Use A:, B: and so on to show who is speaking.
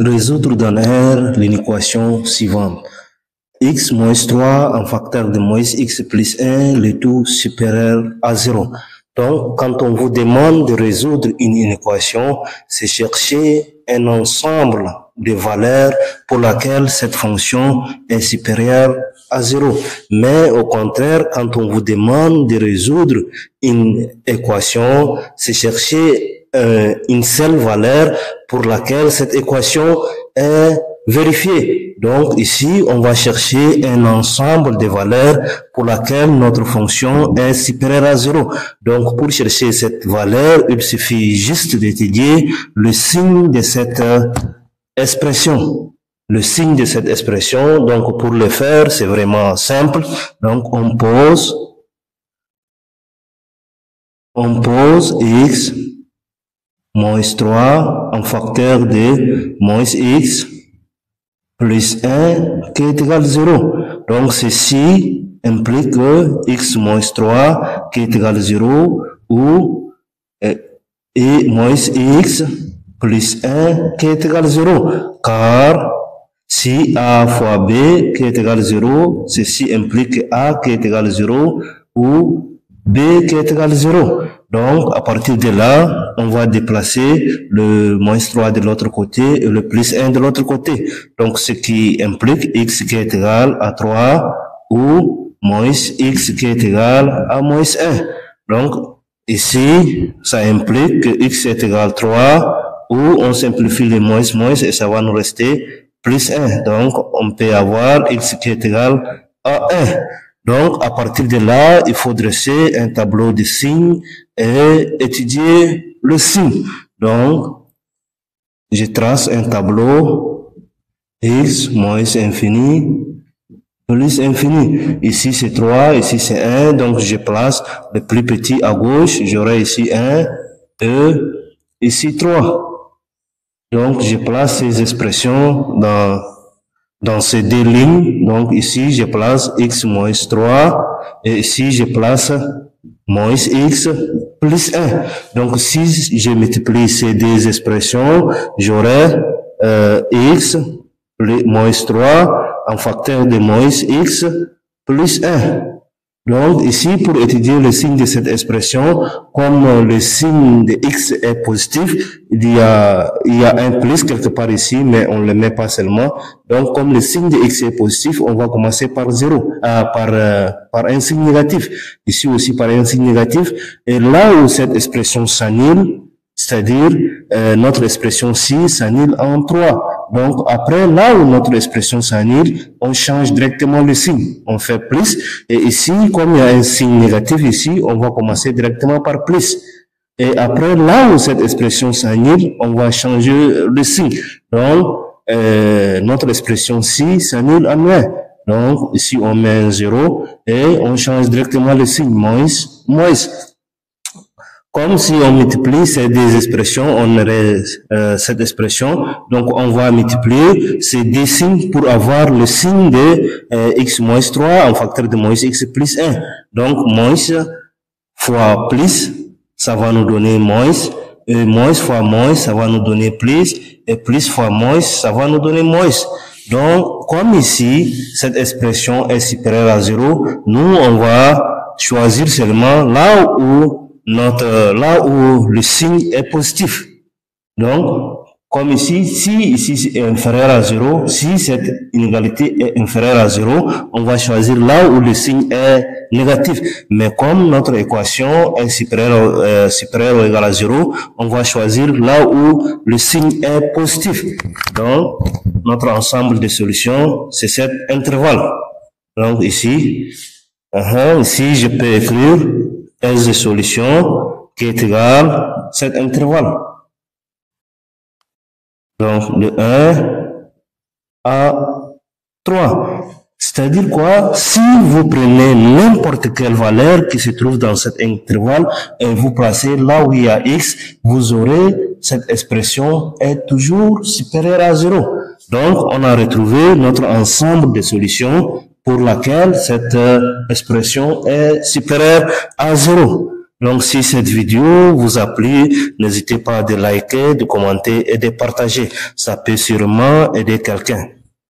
A: Résoudre dans R l'équation suivante. X moins 3 en facteur de moins x plus 1, le tout supérieur à 0. Donc, quand on vous demande de résoudre une équation, c'est chercher un ensemble de valeurs pour laquelle cette fonction est supérieure à 0. Mais au contraire, quand on vous demande de résoudre une équation, c'est chercher une seule valeur pour laquelle cette équation est vérifiée. Donc ici, on va chercher un ensemble de valeurs pour laquelle notre fonction est supérieure à 0. Donc pour chercher cette valeur, il suffit juste d'étudier le signe de cette expression. Le signe de cette expression, donc pour le faire, c'est vraiment simple. Donc on pose x moins 3 en facteur de moins x plus 1 qui est égal à 0. Donc ceci implique que x moins 3 qui est égal à 0 ou et moins x plus 1 qui est égal à 0. Car si a fois b qui est égal à 0, ceci implique a qui est égal à 0 ou b qui est égal à 0. Donc, à partir de là, on va déplacer le moins 3 de l'autre côté et le plus 1 de l'autre côté. Donc, ce qui implique x qui est égal à 3 ou moins x qui est égal à moins 1. Donc, ici, ça implique que x est égal à 3 ou on simplifie les moins et ça va nous rester plus 1. Donc, on peut avoir x qui est égal à 1. Donc, à partir de là, il faut dresser un tableau de signes et étudier le signe. Donc, je trace un tableau x moins infini plus infini. Ici, c'est 3, ici, c'est 1. Donc, je place le plus petit à gauche. J'aurai ici 1, 2, ici 3. Donc, je place ces expressions dans ces deux lignes. Donc ici, je place x moins 3 et ici, je place moins x plus 1. Donc si je multiplie ces deux expressions, j'aurai x plus moins 3 en facteur de moins x plus 1. Donc ici, pour étudier le signe de cette expression, comme le signe de x est positif, il y a un plus quelque part ici, mais on ne le met pas seulement. Donc comme le signe de x est positif, on va commencer par 0, par un signe négatif. Ici aussi par un signe négatif. Et là où cette expression s'annule, c'est-à-dire notre expression ci s'annule en 3. Donc après, là où notre expression s'annule, on change directement le signe. On fait plus. Et ici, comme il y a un signe négatif ici, on va commencer directement par plus. Et après, là où cette expression s'annule, on va changer le signe. Donc, notre expression ci s'annule en 1. Donc ici, on met un 0 et on change directement le signe, moins. Comme si on multiplie ces deux expressions, on aurait cette expression. Donc, on va multiplier ces deux signes pour avoir le signe de x moins 3 en facteur de moins x plus 1. Donc, moins fois plus, ça va nous donner moins. Et moins fois moins, ça va nous donner plus. Et plus fois moins, ça va nous donner moins. Donc, comme ici, cette expression est supérieure à 0, nous, on va choisir seulement là où le signe est positif. Donc, comme ici, si ici est inférieur à 0, si cette inégalité est inférieure à 0, on va choisir là où le signe est négatif. Mais comme notre équation est supérieure ou égale à 0, on va choisir là où le signe est positif. Donc, notre ensemble de solutions, c'est cet intervalle. Donc ici, ici je peux écrire S de solution qui est égal à cet intervalle. Donc, de 1 à 3. C'est-à-dire quoi? Si vous prenez n'importe quelle valeur qui se trouve dans cet intervalle et vous placez là où il y a x, vous aurez cette expression est toujours supérieure à 0. Donc, on a retrouvé notre ensemble de solutions pour laquelle cette expression est supérieure à 0. Donc, si cette vidéo vous a plu, n'hésitez pas à liker, de commenter et de partager. Ça peut sûrement aider quelqu'un.